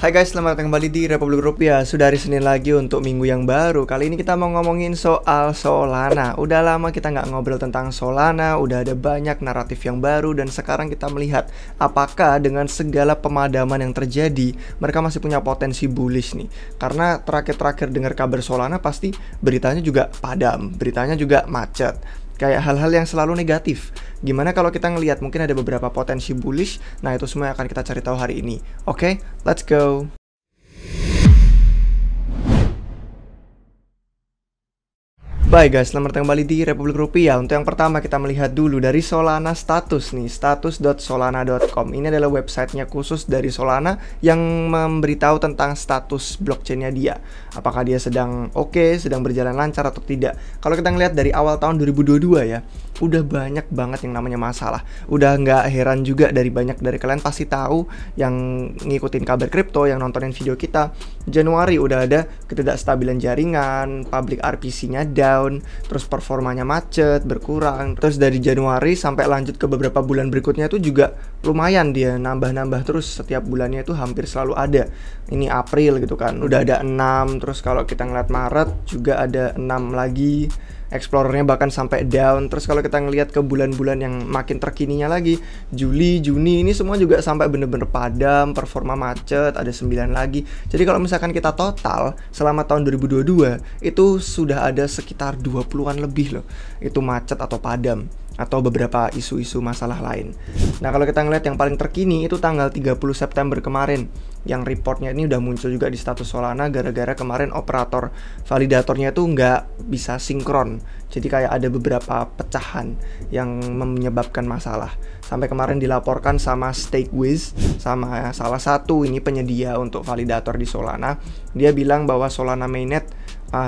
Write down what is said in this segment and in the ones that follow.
Hai guys, selamat datang kembali di Republik Rupiah. Sudah hari Senin lagi untuk minggu yang baru. Kali ini kita mau ngomongin soal Solana. Udah lama kita nggak ngobrol tentang Solana, udah ada banyak naratif yang baru. Dan sekarang kita melihat apakah dengan segala pemadaman yang terjadi, mereka masih punya potensi bullish nih. Karena terakhir-terakhir dengar kabar Solana pasti beritanya juga padam, beritanya juga macet. Kayak hal-hal yang selalu negatif. Gimana kalau kita ngelihat mungkin ada beberapa potensi bullish? Nah, itu semua yang akan kita cari tahu hari ini. Oke, let's go. Baik guys, selamat datang kembali di Republik Rupiah. Untuk yang pertama kita melihat dulu dari Solana status nih, status.solana.com. Ini adalah websitenya khusus dari Solana yang memberitahu tentang status blockchainnya dia. Apakah dia sedang oke, sedang berjalan lancar atau tidak. Kalau kita ngelihat dari awal tahun 2022 ya, udah banyak banget yang namanya masalah. Udah nggak heran juga banyak dari kalian pasti tahu yang ngikutin kabar kripto, yang nontonin video kita. Januari udah ada ketidakstabilan jaringan, public RPC-nya down, terus performanya macet, berkurang. Terus dari Januari sampai lanjut ke beberapa bulan berikutnya itu juga lumayan dia nambah-nambah terus, setiap bulannya itu hampir selalu ada. Ini April gitu kan, udah ada 6, terus kalau kita ngeliat Maret juga ada 6 lagi. Explorernya bahkan sampai down. Terus kalau kita ngelihat ke bulan-bulan yang makin terkininya lagi, Juli, Juni, ini semua juga sampai bener-bener padam, performa macet, ada 9 lagi. Jadi kalau misalkan kita total selama tahun 2022 itu sudah ada sekitar 20-an lebih loh itu macet atau padam, atau beberapa isu-isu masalah lain. Nah, kalau kita ngeliat yang paling terkini itu tanggal 30 September kemarin, yang reportnya ini udah muncul juga di status Solana gara-gara kemarin operator validatornya itu nggak bisa sinkron. Jadi kayak ada beberapa pecahan yang menyebabkan masalah. Sampai kemarin dilaporkan sama StakeWiz, sama salah satu ini penyedia untuk validator di Solana. Dia bilang bahwa Solana mainnet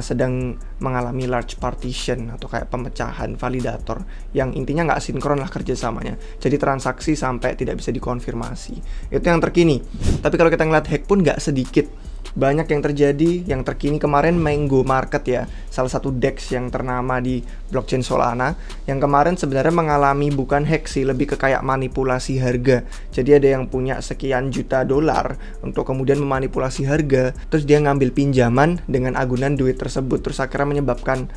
sedang mengalami large partition atau kayak pemecahan validator yang intinya nggak sinkron lah kerjasamanya. Jadi transaksi sampai tidak bisa dikonfirmasi. Itu yang terkini. Tapi kalau kita ngeliat hack pun nggak sedikit. Banyak yang terjadi. Yang terkini kemarin Mango Market ya, salah satu DEX yang ternama di blockchain Solana, yang kemarin sebenarnya mengalami bukan hack sih, lebih ke kayak manipulasi harga. Jadi ada yang punya sekian juta dolar untuk kemudian memanipulasi harga, terus dia ngambil pinjaman dengan agunan duit tersebut, terus akhirnya menyebabkan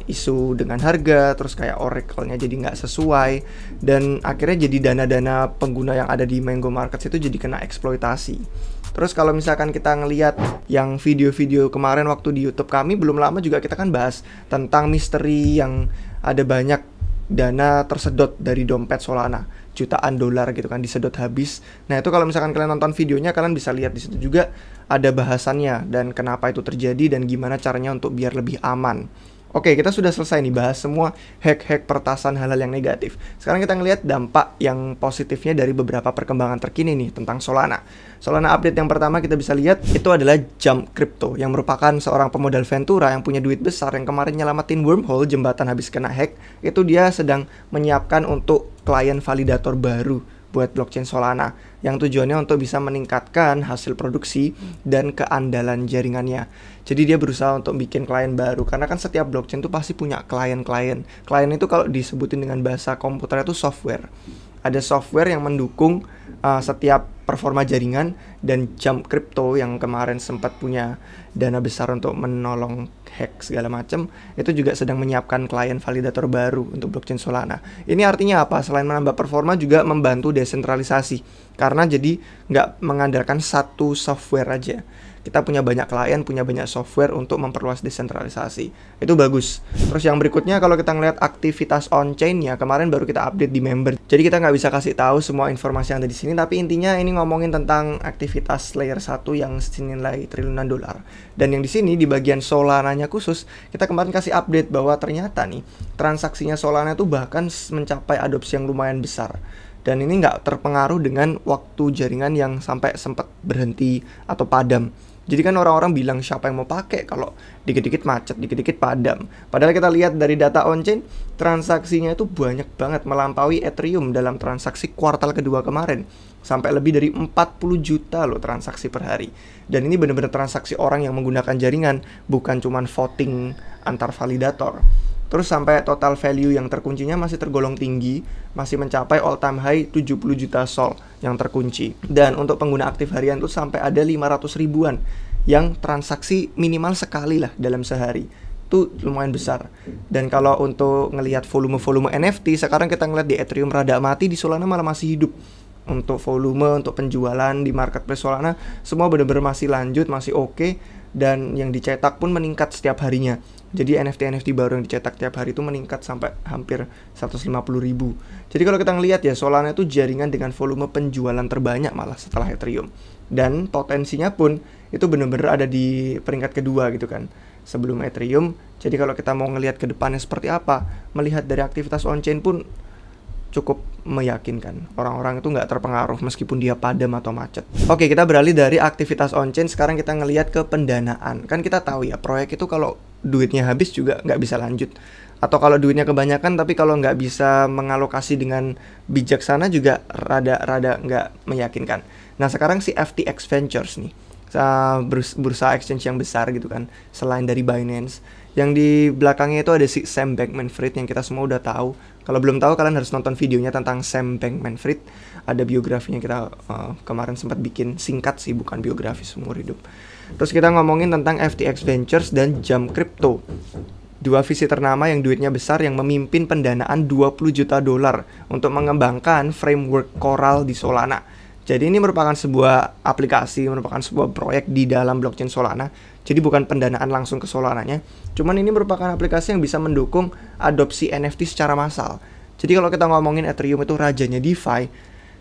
isu dengan harga, terus kayak oracle-nya jadi nggak sesuai, dan akhirnya jadi dana-dana pengguna yang ada di Mango Market itu jadi kena eksploitasi. Terus kalau misalkan kita ngelihat yang video-video kemarin waktu di YouTube kami, belum lama juga kita kan bahas tentang misteri yang ada banyak dana tersedot dari dompet Solana, jutaan dolar gitu kan disedot habis. Nah, itu kalau misalkan kalian nonton videonya, kalian bisa lihat di situ juga ada bahasannya dan kenapa itu terjadi dan gimana caranya untuk biar lebih aman. Oke, kita sudah selesai nih bahas semua hack-hack pertasan hal-hal yang negatif. Sekarang kita ngelihat dampak yang positifnya dari beberapa perkembangan terkini nih tentang Solana. Solana update yang pertama kita bisa lihat itu adalah Jump Crypto, yang merupakan seorang pemodal Ventura yang punya duit besar yang kemarin nyelamatin wormhole jembatan habis kena hack. Itu dia sedang menyiapkan untuk klien validator baru buat blockchain Solana yang tujuannya untuk bisa meningkatkan hasil produksi dan keandalan jaringannya. Jadi dia berusaha untuk bikin klien baru, karena kan setiap blockchain tuh pasti punya klien-klien. Klien itu kalau disebutin dengan bahasa komputer itu software. Ada software yang mendukung setiap performa jaringan, dan Jump Crypto yang kemarin sempat punya dana besar untuk menolong hack segala macam, itu juga sedang menyiapkan klien validator baru untuk blockchain Solana. Ini artinya apa? Selain menambah performa juga membantu desentralisasi, karena jadi nggak mengandalkan satu software aja. Kita punya banyak klien, punya banyak software untuk memperluas desentralisasi. Itu bagus. Terus yang berikutnya kalau kita ngeliat aktivitas on-chain-nya, kemarin baru kita update di member. Jadi kita nggak bisa kasih tahu semua informasi yang ada di sini, tapi intinya ini ngomongin tentang aktivitas layer 1 yang senilai triliunan dolar. Dan yang di sini di bagian Solana-nya khusus, kita kemarin kasih update bahwa ternyata nih transaksinya Solana itu bahkan mencapai adopsi yang lumayan besar. Dan ini nggak terpengaruh dengan waktu jaringan yang sampai sempat berhenti atau padam. Jadi kan orang-orang bilang siapa yang mau pakai kalau dikit-dikit macet, dikit-dikit padam. Padahal kita lihat dari data on-chain, transaksinya itu banyak banget, melampaui Ethereum dalam transaksi kuartal kedua kemarin. Sampai lebih dari 40 juta loh transaksi per hari. Dan ini benar-benar transaksi orang yang menggunakan jaringan, bukan cuman voting antar validator. Terus sampai total value yang terkuncinya masih tergolong tinggi, masih mencapai all time high 70 juta sol yang terkunci. Dan untuk pengguna aktif harian tuh sampai ada 500 ribuan yang transaksi minimal sekali lah dalam sehari. Itu lumayan besar. Dan kalau untuk ngelihat volume-volume NFT, sekarang kita ngeliat di Ethereum rada mati, di Solana malah masih hidup. Untuk volume, untuk penjualan di marketplace Solana, semua benar-benar masih lanjut, masih oke. Dan yang dicetak pun meningkat setiap harinya. Jadi NFT baru yang dicetak tiap hari itu meningkat sampai hampir 150 ribu. Jadi kalau kita ngelihat ya, Solana itu jaringan dengan volume penjualan terbanyak malah setelah Ethereum. Dan potensinya pun itu benar-benar ada di peringkat kedua gitu kan, sebelum Ethereum. Jadi kalau kita mau ngelihat ke depannya seperti apa, melihat dari aktivitas on-chain pun cukup meyakinkan. Orang-orang itu nggak terpengaruh meskipun dia padam atau macet. Oke, kita beralih dari aktivitas on-chain, sekarang kita ngelihat ke pendanaan. Kan kita tahu ya, proyek itu kalau duitnya habis juga nggak bisa lanjut. Atau kalau duitnya kebanyakan tapi kalau nggak bisa mengalokasi dengan bijaksana juga rada nggak meyakinkan. Nah sekarang si FTX Ventures nih, bursa exchange yang besar gitu kan, selain dari Binance, yang di belakangnya itu ada si Sam Bankman-Fried yang kita semua udah tahu. Kalau belum tahu kalian harus nonton videonya tentang Sam Bankman-Fried. Ada biografinya, kita kemarin sempat bikin singkat sih, bukan biografi seumur hidup. Terus kita ngomongin tentang FTX Ventures dan Jump Crypto, dua VC ternama yang duitnya besar yang memimpin pendanaan 20 juta dolar untuk mengembangkan framework Coral di Solana. Jadi ini merupakan sebuah aplikasi, merupakan sebuah proyek di dalam blockchain Solana. Jadi bukan pendanaan langsung ke Solananya, cuman ini merupakan aplikasi yang bisa mendukung adopsi NFT secara massal. Jadi kalau kita ngomongin Ethereum itu rajanya DeFi,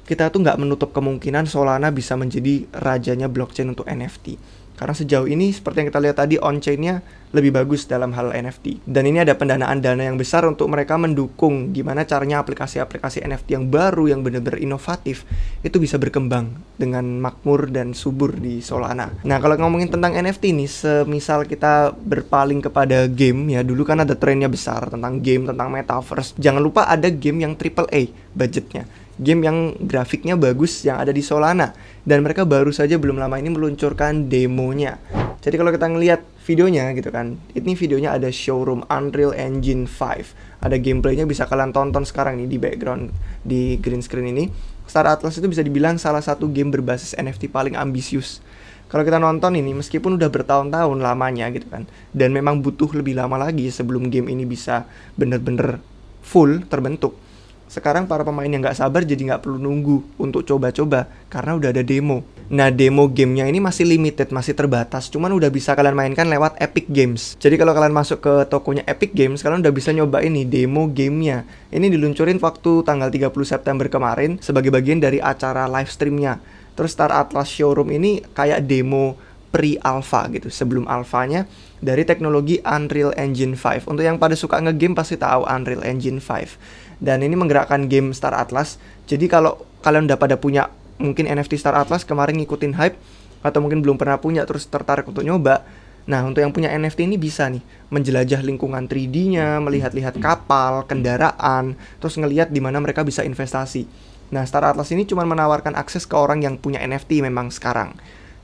kita tuh nggak menutup kemungkinan Solana bisa menjadi rajanya blockchain untuk NFT. Karena sejauh ini seperti yang kita lihat tadi, on-chain-nya lebih bagus dalam hal NFT. Dan ini ada pendanaan dana yang besar untuk mereka mendukung gimana caranya aplikasi-aplikasi NFT yang baru, yang benar-benar inovatif, itu bisa berkembang dengan makmur dan subur di Solana. Nah kalau ngomongin tentang NFT nih, semisal kita berpaling kepada game ya, dulu kan ada trennya besar tentang game, tentang metaverse. Jangan lupa ada game yang AAA budgetnya, game yang grafiknya bagus yang ada di Solana. Dan mereka baru saja belum lama ini meluncurkan demonya. Jadi kalau kita ngelihat videonya gitu kan, ini videonya ada showroom Unreal Engine 5. Ada gameplaynya, bisa kalian tonton sekarang nih di background, di green screen ini. Star Atlas itu bisa dibilang salah satu game berbasis NFT paling ambisius. Kalau kita nonton ini, meskipun udah bertahun-tahun lamanya gitu kan, dan memang butuh lebih lama lagi sebelum game ini bisa bener-bener full terbentuk. Sekarang para pemain yang nggak sabar jadi nggak perlu nunggu untuk coba-coba karena udah ada demo. Nah demo gamenya ini masih limited, masih terbatas, cuman udah bisa kalian mainkan lewat Epic Games. Jadi kalau kalian masuk ke tokonya Epic Games, kalian udah bisa nyobain nih demo gamenya. Ini diluncurin waktu tanggal 30 September kemarin sebagai bagian dari acara live streamnya. Terus Star Atlas Showroom ini kayak demo pre-alpha gitu, sebelum alphanya, dari teknologi Unreal Engine 5. Untuk yang pada suka ngegame pasti tahu Unreal Engine 5. Dan ini menggerakkan game Star Atlas. Jadi kalau kalian udah pada punya mungkin NFT Star Atlas, kemarin ngikutin hype, atau mungkin belum pernah punya terus tertarik untuk nyoba, nah untuk yang punya NFT ini bisa nih menjelajah lingkungan 3D-nya, melihat-lihat kapal, kendaraan, terus ngelihat di mana mereka bisa investasi. Nah Star Atlas ini cuma menawarkan akses ke orang yang punya NFT memang sekarang.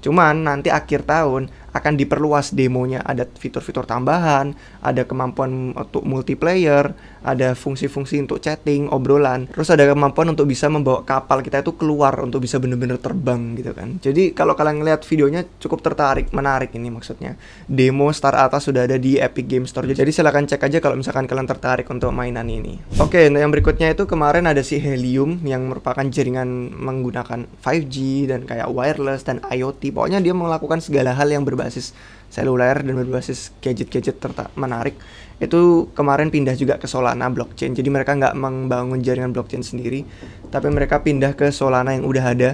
Cuman nanti akhir tahun akan diperluas demonya, ada fitur-fitur tambahan, ada kemampuan untuk multiplayer, ada fungsi-fungsi untuk chatting, obrolan, terus ada kemampuan untuk bisa membawa kapal kita itu keluar untuk bisa bener-bener terbang gitu kan. Jadi kalau kalian ngeliat videonya cukup menarik ini maksudnya. Demo Star Atlas sudah ada di Epic Game Store, jadi silahkan cek aja kalau misalkan kalian tertarik untuk mainan ini. Oke, nah yang berikutnya itu kemarin ada si Helium yang merupakan jaringan menggunakan 5G dan kayak wireless dan IoT. Pokoknya dia melakukan segala hal yang berbasis seluler dan berbasis gadget-gadget menarik. Itu kemarin pindah juga ke Solana blockchain. Jadi mereka nggak membangun jaringan blockchain sendiri, tapi mereka pindah ke Solana yang udah ada.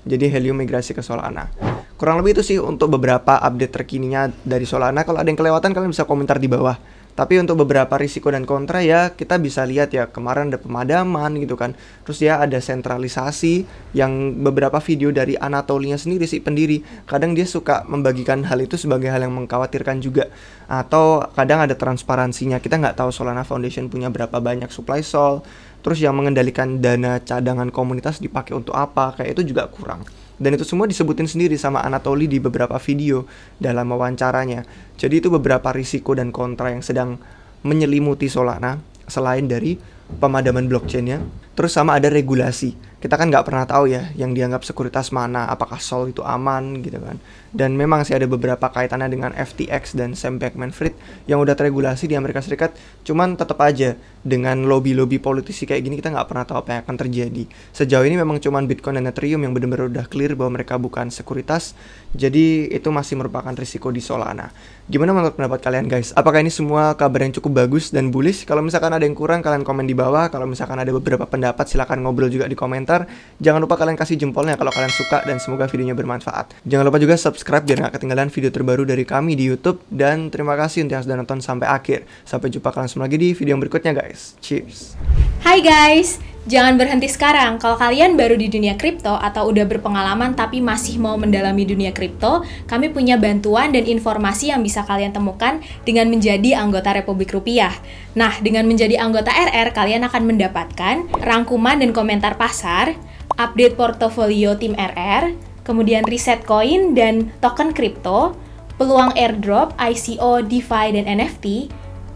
Jadi Helium migrasi ke Solana. Kurang lebih itu sih untuk beberapa update terkininya dari Solana. Kalau ada yang kelewatan kalian bisa komentar di bawah. Tapi untuk beberapa risiko dan kontra ya kita bisa lihat ya, kemarin ada pemadaman gitu kan. Terus ya ada sentralisasi, yang beberapa video dari Anatolinya sendiri sih pendiri, kadang dia suka membagikan hal itu sebagai hal yang mengkhawatirkan juga. Atau kadang ada transparansinya, kita nggak tahu Solana Foundation punya berapa banyak supply sol. Terus yang mengendalikan dana cadangan komunitas dipakai untuk apa, kayak itu juga kurang. Dan itu semua disebutin sendiri sama Anatoly di beberapa video dalam wawancaranya. Jadi itu beberapa risiko dan kontra yang sedang menyelimuti Solana selain dari pemadaman blockchain-nya. Terus sama ada regulasi. Kita kan nggak pernah tahu ya yang dianggap sekuritas mana, apakah Sol itu aman gitu kan. Dan memang sih ada beberapa kaitannya dengan FTX dan Sam Bankman-Fried yang udah teregulasi di Amerika Serikat. Cuman tetap aja dengan lobby-lobby politisi kayak gini kita nggak pernah tahu apa yang akan terjadi. Sejauh ini memang cuman Bitcoin dan Ethereum yang benar-benar udah clear bahwa mereka bukan sekuritas. Jadi itu masih merupakan risiko di Solana. Gimana menurut pendapat kalian guys? Apakah ini semua kabar yang cukup bagus dan bullish? Kalau misalkan ada yang kurang kalian komen di bawah. Kalau misalkan ada beberapa pendapat silahkan ngobrol juga di komentar. Jangan lupa kalian kasih jempolnya kalau kalian suka dan semoga videonya bermanfaat. Jangan lupa juga subscribe biar gak ketinggalan video terbaru dari kami di YouTube. Dan terima kasih untuk yang sudah nonton sampai akhir. Sampai jumpa kalian semua lagi di video yang berikutnya guys. Cheers. Hai guys, jangan berhenti sekarang. Kalau kalian baru di dunia kripto atau udah berpengalaman tapi masih mau mendalami dunia kripto, kami punya bantuan dan informasi yang bisa kalian temukan dengan menjadi anggota Republik Rupiah. Nah, dengan menjadi anggota RR, kalian akan mendapatkan rangkuman dan komentar pasar, update portofolio tim RR, kemudian riset koin dan token kripto, peluang airdrop, ICO, DeFi, dan NFT,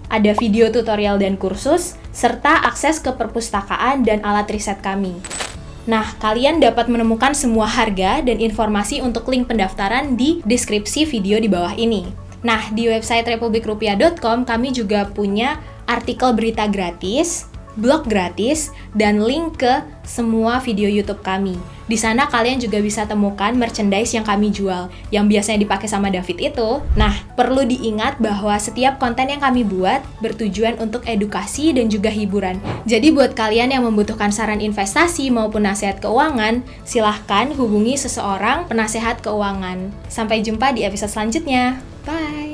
ada video tutorial dan kursus, serta akses ke perpustakaan dan alat riset kami. Nah, kalian dapat menemukan semua harga dan informasi untuk link pendaftaran di deskripsi video di bawah ini. Nah, di website republikrupiah.com kami juga punya artikel berita gratis, blog gratis, dan link ke semua video YouTube kami. Di sana kalian juga bisa temukan merchandise yang kami jual, yang biasanya dipakai sama David itu. Nah, perlu diingat bahwa setiap konten yang kami buat bertujuan untuk edukasi dan juga hiburan. Jadi buat kalian yang membutuhkan saran investasi maupun nasihat keuangan, silahkan hubungi seseorang penasehat keuangan. Sampai jumpa di episode selanjutnya. Bye!